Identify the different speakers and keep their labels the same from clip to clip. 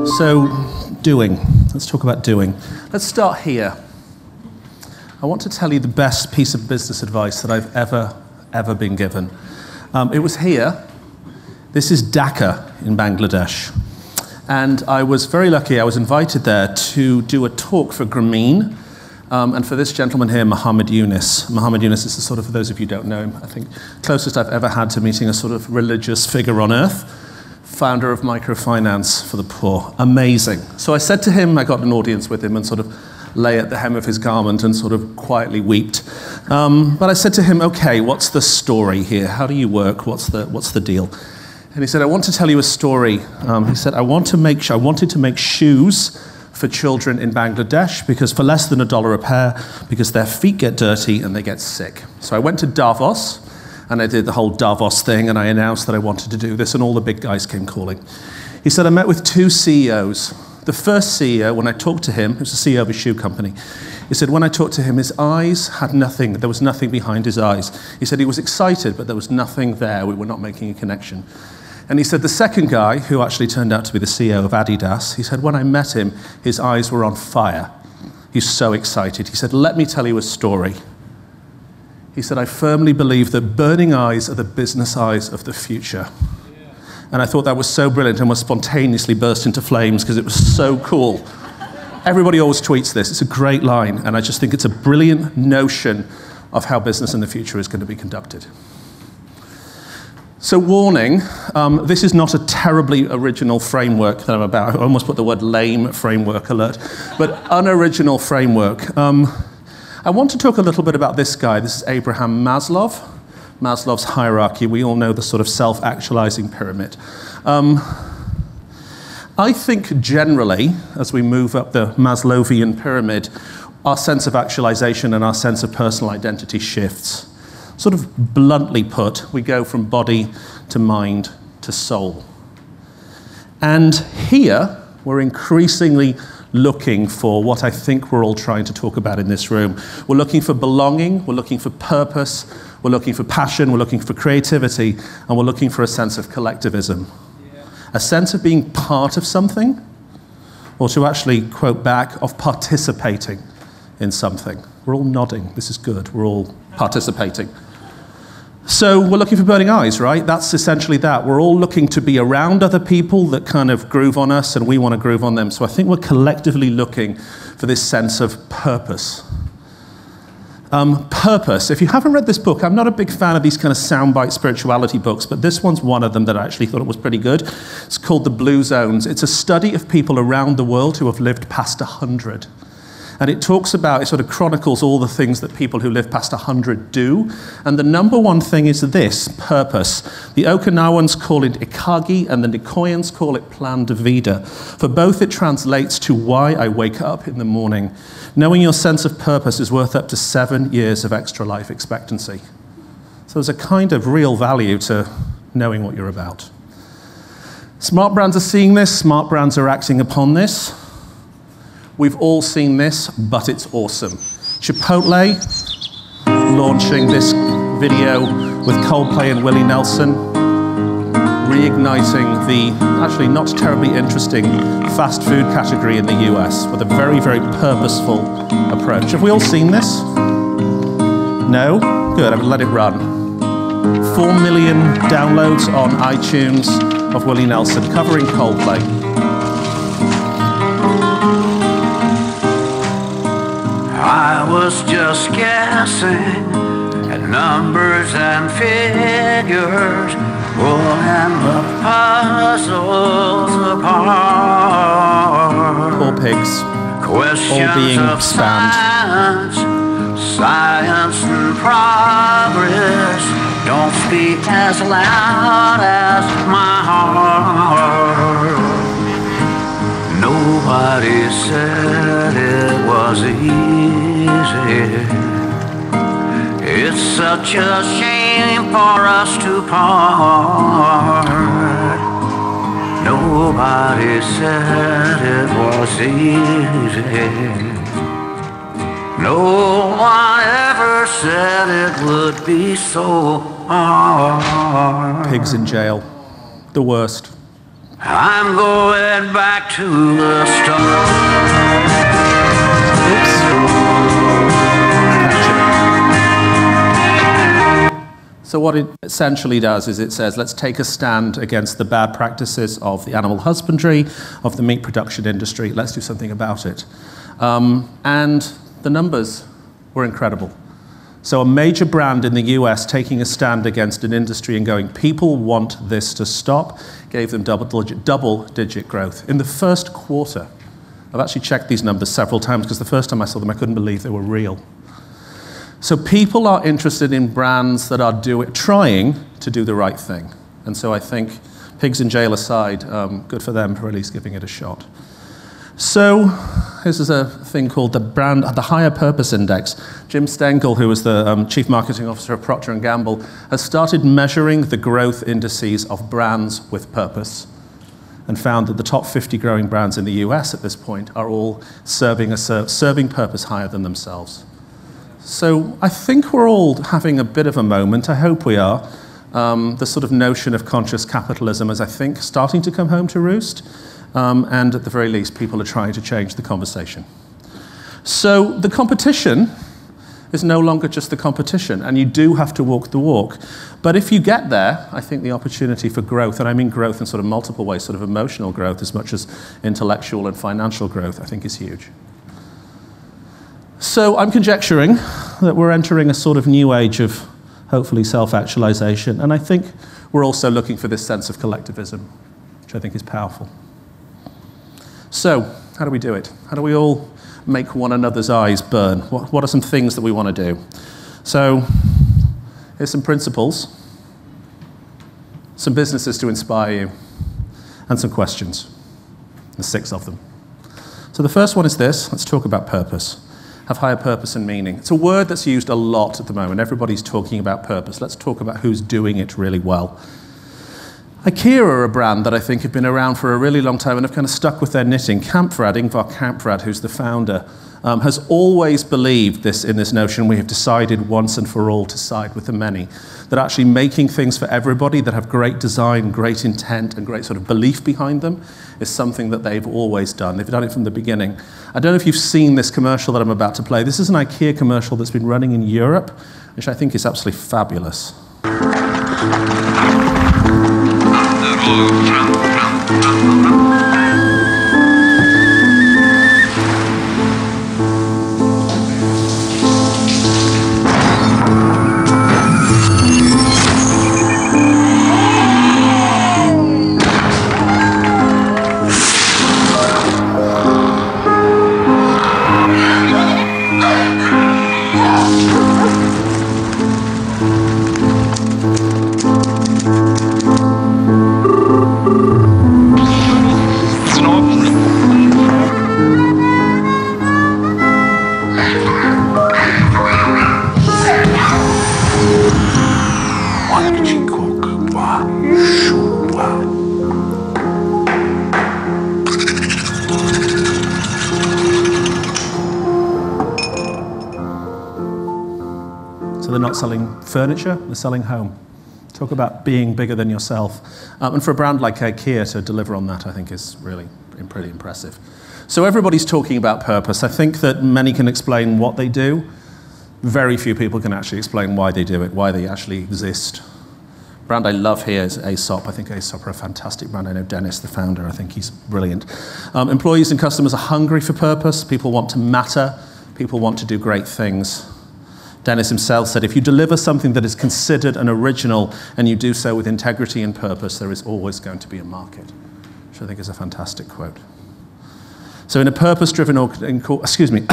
Speaker 1: So, doing. Let's talk about doing. Let's start here. I want to tell you the best piece of business advice that I've ever been given. It was here. This is Dhaka in Bangladesh. And I was very lucky. I was invited there to do a talk for Grameen, and for this gentleman here, Muhammad Yunus. Muhammad Yunus is the sort of, for those of you who don't know him, I think closest I've ever had to meeting a sort of religious figure on earth. Founder of microfinance for the poor. Amazing. So I said to him, I got an audience with him and sort of lay at the hem of his garment and sort of quietly wept. But I said to him, okay, what's the story here? How do you work? What's the deal? And he said, I want to tell you a story. He said, I wanted to make shoes for children in Bangladesh because for less than $1 a pair, because their feet get dirty and they get sick. So I went to Davos, and I did the whole Davos thing, and I announced that I wanted to do this, and all the big guys came calling. He said, I met with 2 CEOs. The first CEO, when I talked to him, he was the CEO of a shoe company, he said, when I talked to him, his eyes had nothing, there was nothing behind his eyes. He said he was excited, but there was nothing there, we were not making a connection. And he said the second guy, who actually turned out to be the CEO of Adidas, he said, when I met him, his eyes were on fire. He's so excited. He said, let me tell you a story. He said, I firmly believe that burning eyes are the business eyes of the future. Yeah. And I thought that was so brilliant and was spontaneously burst into flames because it was so cool. Everybody always tweets this. It's a great line. And I just think it's a brilliant notion of how business in the future is going to be conducted. So warning, this is not a terribly original framework that I'm about. I almost put the word lame framework alert, but unoriginal framework. I want to talk a little bit about this guy. This is Abraham Maslow. Maslow's hierarchy. We all know the sort of self-actualizing pyramid. I think generally, as we move up the Maslowian pyramid, our sense of actualization and our sense of personal identity shifts. Sort of bluntly put, we go from body to mind to soul. And here, we're increasingly looking for what I think we're all trying to talk about in this room. We're looking for belonging, we're looking for purpose, we're looking for passion, we're looking for creativity, and we're looking for a sense of collectivism. Yeah. A sense of being part of something, or to actually quote back, of participating in something. We're all nodding, this is good, we're all participating. So we're looking for burning eyes, right? That's essentially that. We're all looking to be around other people that kind of groove on us, and we want to groove on them. So I think we're collectively looking for this sense of purpose. Purpose. If you haven't read this book, I'm not a big fan of these kind of soundbite spirituality books, but this one's one of them that I actually thought it was pretty good. It's called The Blue Zones. It's a study of people around the world who have lived past 100. And it talks about, it sort of chronicles all the things that people who live past 100 do. And the number one thing is this, purpose. The Okinawans call it ikagi, and the Nicoyans call it plan de vida. For both, it translates to why I wake up in the morning. Knowing your sense of purpose is worth up to 7 years of extra life expectancy. So there's a kind of real value to knowing what you're about. Smart brands are seeing this, smart brands are acting upon this. We've all seen this, but it's awesome. Chipotle launching this video with Coldplay and Willie Nelson, reigniting the actually not terribly interesting fast food category in the US with a very, very purposeful approach. Have we all seen this? No? Good, I would let it run. 4 million downloads on iTunes of Willie Nelson covering Coldplay.
Speaker 2: I was just guessing at numbers and figures, pulling the puzzles apart.
Speaker 1: Poor pigs,
Speaker 2: questions
Speaker 1: all being
Speaker 2: of
Speaker 1: spammed.
Speaker 2: Science and progress don't speak as loud as my heart. Nobody said it was easy. It's such a shame for us to part. Nobody said it was easy. No one ever said it would be so hard.
Speaker 1: Pigs in jail. The worst.
Speaker 2: I'm going back to the start.
Speaker 1: So what it essentially does is it says, let's take a stand against the bad practices of the animal husbandry, of the meat production industry. Let's do something about it. And the numbers were incredible. So a major brand in the US taking a stand against an industry and going, people want this to stop, gave them double-digit growth. In the first quarter, I've actually checked these numbers several times because the first time I saw them, I couldn't believe they were real. So people are interested in brands that are trying to do the right thing. And so I think, pigs in jail aside, good for them for at least giving it a shot. So this is a thing called the Higher Purpose Index. Jim Stengel, who was the Chief Marketing Officer of Procter & Gamble, has started measuring the growth indices of brands with purpose and found that the top 50 growing brands in the US at this point are all serving purpose higher than themselves. So I think we're all having a bit of a moment, I hope we are. The sort of notion of conscious capitalism is, I think, starting to come home to roost. And at the very least, people are trying to change the conversation. So the competition is no longer just the competition, and you do have to walk the walk. But if you get there, I think the opportunity for growth, and I mean growth in sort of multiple ways, sort of emotional growth as much as intellectual and financial growth, I think is huge. So I'm conjecturing that we're entering a sort of new age of hopefully self-actualization, and I think we're also looking for this sense of collectivism, which I think is powerful. So, how do we do it? How do we all make one another's eyes burn? What are some things that we want to do? So, here's some principles, some businesses to inspire you, and some questions. There's 6 of them. So the first one is this. Let's talk about purpose. Have higher purpose and meaning. It's a word that's used a lot at the moment. Everybody's talking about purpose. Let's talk about who's doing it really well. IKEA are a brand that I think have been around for a really long time and have kind of stuck with their knitting. Ingvar Kamprad, who's the founder, has always believed in this notion we have decided once and for all to side with the many. That actually making things for everybody that have great design, great intent, and great sort of belief behind them is something that they've always done. They've done it from the beginning. I don't know if you've seen this commercial that I'm about to play. This is an IKEA commercial that's been running in Europe, which I think is absolutely fabulous. They're not selling furniture, they're selling home. Talk about being bigger than yourself. And for a brand like IKEA to deliver on that, I think is really pretty impressive. So everybody's talking about purpose. I think that many can explain what they do. Very few people can actually explain why they do it, why they actually exist. The brand I love here is Aesop. I think Aesop are a fantastic brand. I know Dennis, the founder, I think he's brilliant. Employees and customers are hungry for purpose. People want to matter. People want to do great things. Dennis himself said, if you deliver something that is considered and original and you do so with integrity and purpose, there is always going to be a market, which I think is a fantastic quote. So in a purpose-driven organization,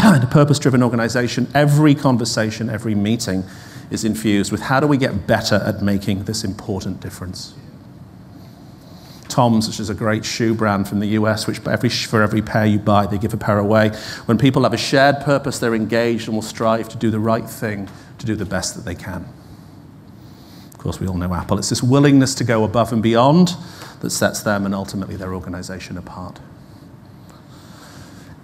Speaker 1: every conversation, every meeting is infused with how do we get better at making this important difference. Tom's, which is a great shoe brand from the US, which for every pair you buy, they give a pair away. When people have a shared purpose, they're engaged and will strive to do the right thing, to do the best that they can. Of course, we all know Apple. It's this willingness to go above and beyond that sets them and ultimately their organization apart.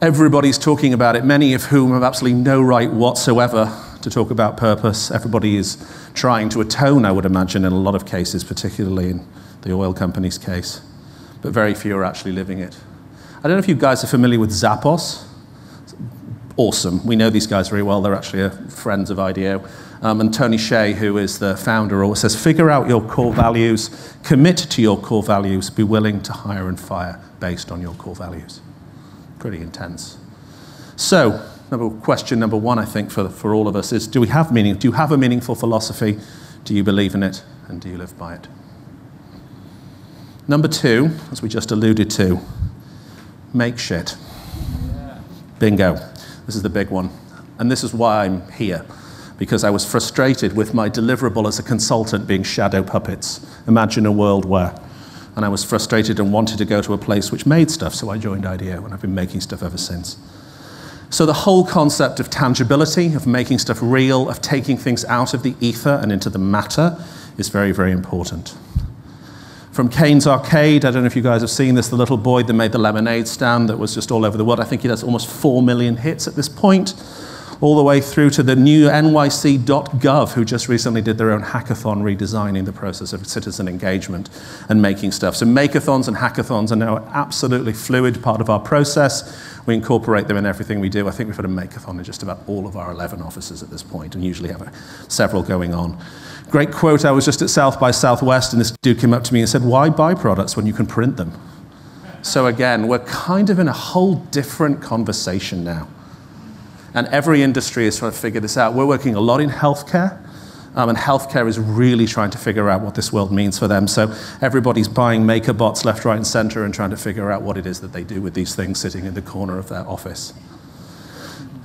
Speaker 1: Everybody's talking about it, many of whom have absolutely no right whatsoever to talk about purpose. Everybody is trying to atone, I would imagine, in a lot of cases, particularly in the oil company's case. but very few are actually living it. I don't know if you guys are familiar with Zappos. Awesome. We know these guys very well. They're actually friends of IDEO. And Tony Hsieh, who is the founder, always says, figure out your core values, commit to your core values, be willing to hire and fire based on your core values. Pretty intense. So, question number one, I think, for all of us is, do we have meaning? Do you have a meaningful philosophy? Do you believe in it? And do you live by it? Number two, as we just alluded to, make shit. Yeah. Bingo. This is the big one. And this is why I'm here. Because I was frustrated with my deliverable as a consultant being shadow puppets. Imagine a world where. And I was frustrated and wanted to go to a place which made stuff, so I joined IDEO, and I've been making stuff ever since. So the whole concept of tangibility, of making stuff real, of taking things out of the ether and into the matter is very, very important. From Kane's Arcade, I don't know if you guys have seen this, the little boy that made the lemonade stand that was just all over the world. I think he has almost 4 million hits at this point, all the way through to the new nyc.gov, who just recently did their own hackathon redesigning the process of citizen engagement and making stuff. So makeathons and hackathons are now an absolutely fluid part of our process. We incorporate them in everything we do. I think we've had a makeathon in just about all of our 11 offices at this point, and usually have several going on. Great quote, I was just at South by Southwest, and this dude came up to me and said, why buy products when you can print them? So again, we're kind of in a whole different conversation now. And every industry is trying to figure this out. We're working a lot in healthcare, and healthcare is really trying to figure out what this world means for them. So everybody's buying maker bots left, right, and center and trying to figure out what it is that they do with these things sitting in the corner of their office.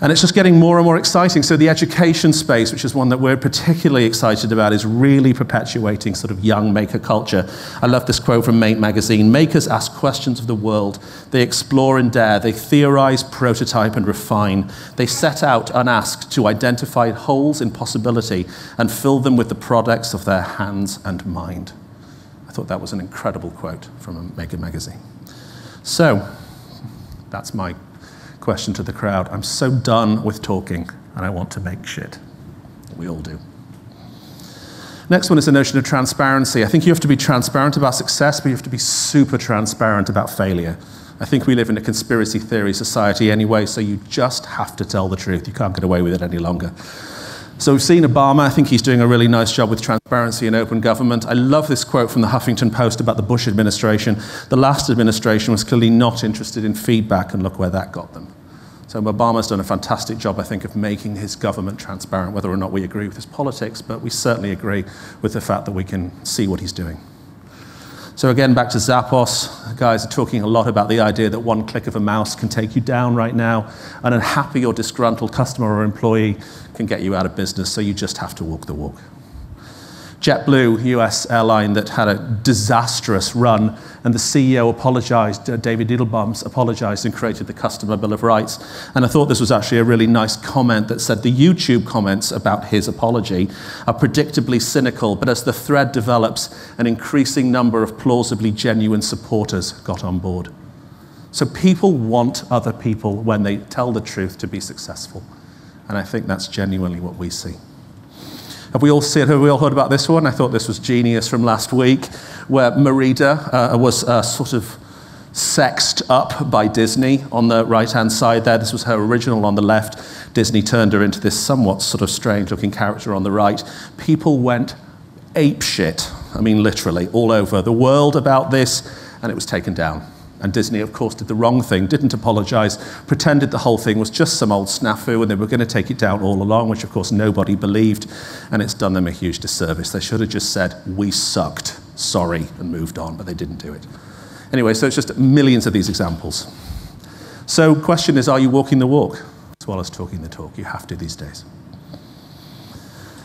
Speaker 1: And it's just getting more and more exciting. So the education space, which is one that we're particularly excited about, is really perpetuating sort of young maker culture. I love this quote from Mate magazine. Makers ask questions of the world. They explore and dare. They theorize, prototype, and refine. They set out unasked to identify holes in possibility and fill them with the products of their hands and mind. I thought that was an incredible quote from Maker magazine. So that's my question to the crowd. I'm so done with talking, and I want to make shit. We all do. Next one is the notion of transparency. I think you have to be transparent about success, but you have to be super transparent about failure. I think we live in a conspiracy theory society anyway, so you just have to tell the truth. You can't get away with it any longer. So we've seen Obama. I think he's doing a really nice job with transparency and open government. I love this quote from the Huffington Post about the Bush administration. The last administration was clearly not interested in feedback, and look where that got them. So Obama's done a fantastic job, I think, of making his government transparent, whether or not we agree with his politics, but we certainly agree with the fact that we can see what he's doing. So again, back to Zappos. The guys are talking a lot about the idea that one click of a mouse can take you down right now. An unhappy or disgruntled customer or employee can get you out of business, so you just have to walk the walk. JetBlue, US airline that had a disastrous run, and the CEO apologized, David Edelbaum apologized and created the Customer Bill of Rights. And I thought this was actually a really nice comment that said the YouTube comments about his apology are predictably cynical, but as the thread develops, an increasing number of plausibly genuine supporters got on board. So people want other people, when they tell the truth, to be successful. And I think that's genuinely what we see. Have we all heard about this one? I thought this was genius from last week, where Merida was sort of sexed up by Disney on the right-hand side there. This was her original on the left. Disney turned her into this somewhat sort of strange-looking character on the right. People went apeshit, I mean literally, all over the world about this, and it was taken down. And Disney, of course, did the wrong thing, didn't apologize, pretended the whole thing was just some old snafu and they were going to take it down all along, which of course nobody believed, and it's done them a huge disservice. They should have just said, we sucked, sorry, and moved on, but they didn't do it. Anyway, so it's just millions of these examples. So question is, are you walking the walk as well as talking the talk? You have to these days.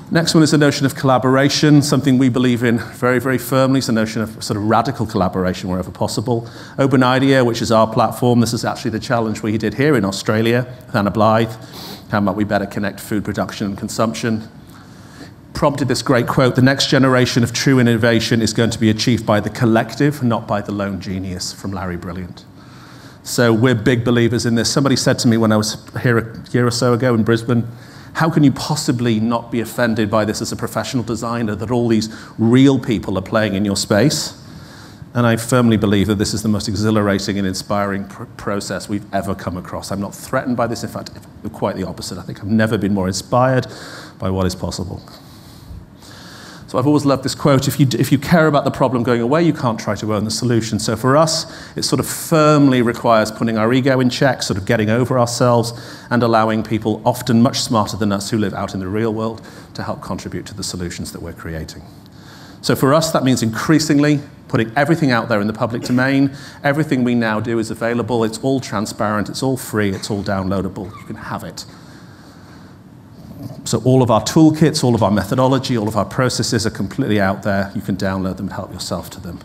Speaker 1: Next one is the notion of collaboration, something we believe in very, very firmly. It's the notion of sort of radical collaboration wherever possible. Open IDEO, which is our platform, this is actually the challenge we did here in Australia with Anna Blythe. How about we better connect food production and consumption? Prompted this great quote, the next generation of true innovation is going to be achieved by the collective, not by the lone genius, from Larry Brilliant. So we're big believers in this. Somebody said to me when I was here a year or so ago in Brisbane, how can you possibly not be offended by this as a professional designer, that all these real people are playing in your space? And I firmly believe that this is the most exhilarating and inspiring process we've ever come across. I'm not threatened by this. In fact, quite the opposite. I think I've never been more inspired by what is possible. So I've always loved this quote, if you care about the problem going away, you can't try to own the solution. So for us, it sort of firmly requires putting our ego in check, sort of getting over ourselves, and allowing people often much smarter than us who live out in the real world to help contribute to the solutions that we're creating. So for us, that means increasingly putting everything out there in the public domain. Everything we now do is available. It's all transparent. It's all free. It's all downloadable. You can have it. So all of our toolkits, all of our methodology, all of our processes are completely out there. You can download them and help yourself to them.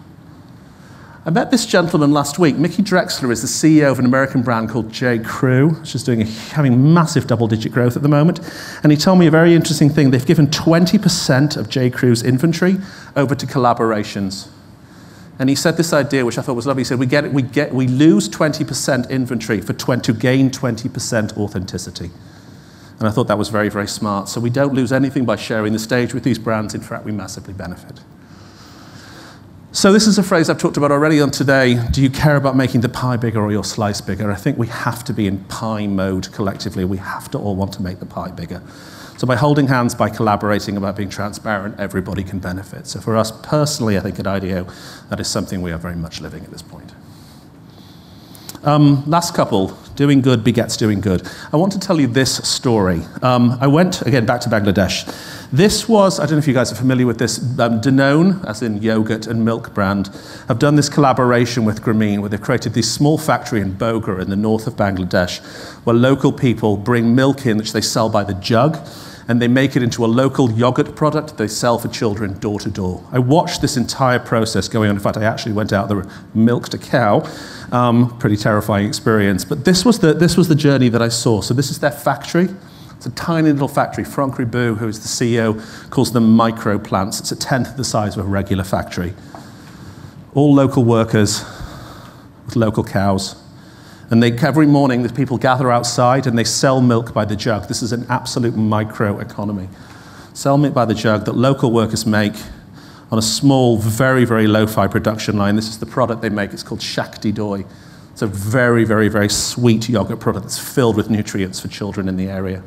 Speaker 1: I met this gentleman last week. Mickey Drexler is the CEO of an American brand called J. Crew, which is having massive double-digit growth at the moment. And he told me a very interesting thing. They've given 20% of J. Crew's inventory over to collaborations. And he said this idea, which I thought was lovely. He said, we lose 20% inventory to gain 20% authenticity. And I thought that was very, very smart. So we don't lose anything by sharing the stage with these brands. In fact, we massively benefit. So this is a phrase I've talked about already on today. Do you care about making the pie bigger or your slice bigger? I think we have to be in pie mode collectively. We have to all want to make the pie bigger. So by holding hands, by collaborating, about being transparent, everybody can benefit. So for us personally, I think at IDEO, that is something we are very much living at this point. Last couple, doing good begets doing good. I want to tell you this story. I went, again, back to Bangladesh. This was, I don't know if you guys are familiar with this, Danone, as in yogurt and milk brand, have done this collaboration with Grameen, where they've created this small factory in Bogra in the north of Bangladesh, where local people bring milk in, which they sell by the jug, and they make it into a local yogurt product they sell for children door to door. I watched this entire process going on. In fact, I actually went out there, milked a cow. Pretty terrifying experience. But this was the journey that I saw. So this is their factory. It's a tiny little factory. Franck Ribot, who is the CEO, calls them micro plants. It's a tenth of the size of a regular factory. All local workers with local cows. And every morning, the people gather outside and they sell milk by the jug. This is an absolute micro economy. Sell milk by the jug that local workers make on a small, very, very lo-fi production line. This is the product they make. It's called Shakti Doi. It's a very, very, very sweet yogurt product that's filled with nutrients for children in the area.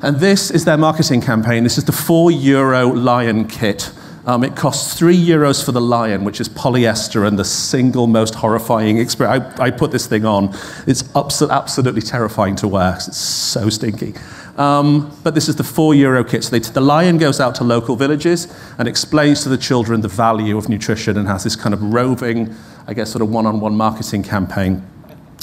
Speaker 1: And this is their marketing campaign. This is the €4 lion kit. It costs €3 for the lion, which is polyester and the single most horrifying experience. I put this thing on. It's absolutely terrifying to wear. It's so stinky. But this is the €4 kit. So the lion goes out to local villages and explains to the children the value of nutrition and has this kind of roving, I guess, sort of one-on-one marketing campaign.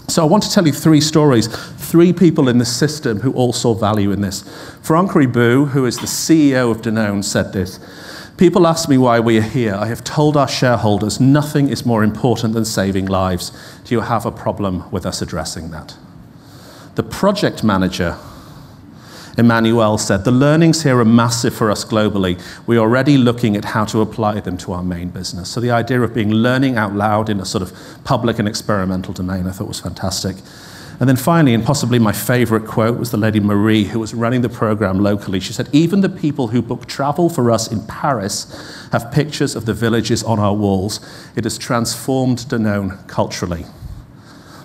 Speaker 1: So I want to tell you 3 stories, 3 people in the system who all saw value in this. Franck Ribot, who is the CEO of Danone, said this. People ask me why we are here. I have told our shareholders nothing is more important than saving lives. Do you have a problem with us addressing that? The project manager, Emmanuel, said, the learnings here are massive for us globally. We're already looking at how to apply them to our main business. So the idea of being learning out loud in a sort of public and experimental domain I thought was fantastic. And then finally, and possibly my favorite quote, was the lady Marie, who was running the program locally. She said, even the people who book travel for us in Paris have pictures of the villages on our walls. It has transformed Danone culturally.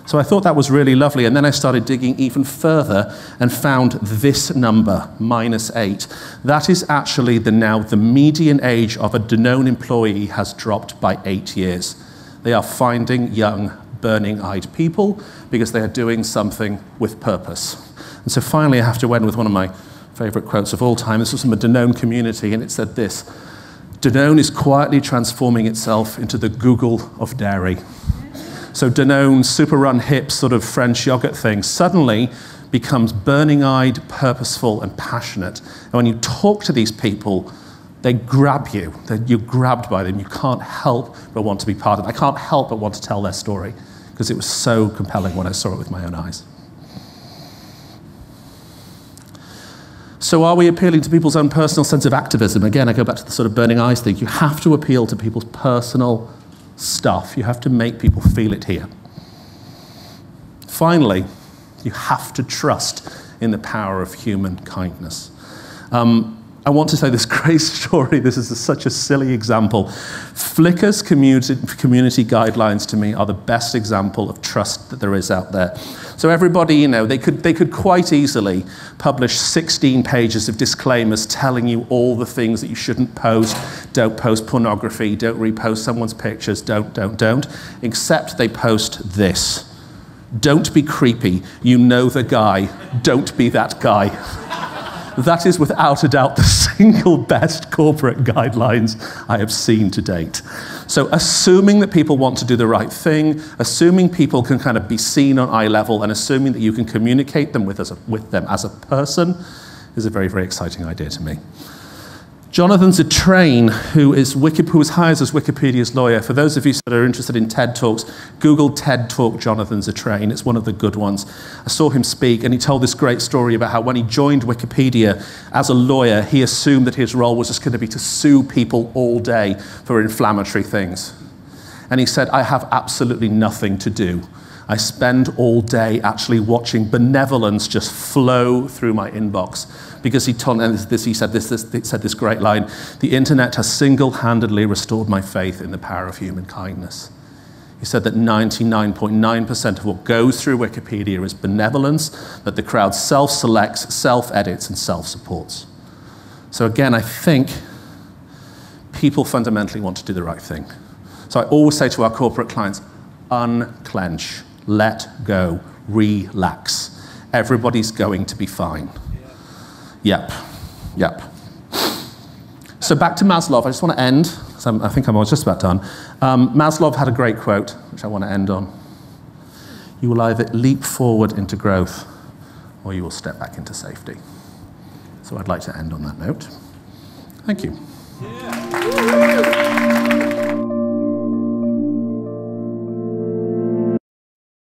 Speaker 1: So I thought that was really lovely. And then I started digging even further and found this number, -8. That is actually now the median age of a Danone employee has dropped by 8 years. They are finding young, burning-eyed people because they are doing something with purpose. And so finally, I have to end with one of my favorite quotes of all time. This was from a Danone community, and it said this: Danone is quietly transforming itself into the Google of dairy. So Danone's super run hip sort of French yogurt thing suddenly becomes burning-eyed, purposeful, and passionate. And when you talk to these people, they grab you. You're grabbed by them. You can't help but want to be part of it. I can't help but want to tell their story because it was so compelling when I saw it with my own eyes. So are we appealing to people's own personal sense of activism? Again, I go back to the sort of burning eyes thing. You have to appeal to people's personal stuff. You have to make people feel it here. Finally, you have to trust in the power of human kindness. I want to tell this great story. This is such a silly example. Flickr's community guidelines to me are the best example of trust that there is out there. So everybody, you know, they could quite easily publish 16 pages of disclaimers telling you all the things that you shouldn't post. Don't post pornography, don't repost someone's pictures, don't. Except they post this. Don't be creepy, you know the guy, don't be that guy. That is without a doubt the single best corporate guidelines I have seen to date. So assuming that people want to do the right thing, assuming people can kind of be seen on eye level, and assuming that you can communicate them with them as a person is a very, very exciting idea to me. Jonathan Zittrain, who was hired as Wikipedia's lawyer. For those of you that are interested in TED Talks, Google TED Talk Jonathan Zittrain. It's one of the good ones. I saw him speak, and he told this great story about how when he joined Wikipedia as a lawyer, he assumed that his role was just going to be to sue people all day for inflammatory things. And he said, I have absolutely nothing to do. I spend all day actually watching benevolence just flow through my inbox. Because he said this great line, the internet has single-handedly restored my faith in the power of human kindness. He said that 99.9% of what goes through Wikipedia is benevolence, that the crowd self-selects, self-edits, and self-supports. So again, I think people fundamentally want to do the right thing. So I always say to our corporate clients, unclench, let go, relax. Everybody's going to be fine. Yep. So back to Maslow. I just want to end, because I think I'm just about done. Maslow had a great quote, which I want to end on. You will either leap forward into growth, or you will step back into safety. So I'd like to end on that note. Thank you. Yeah.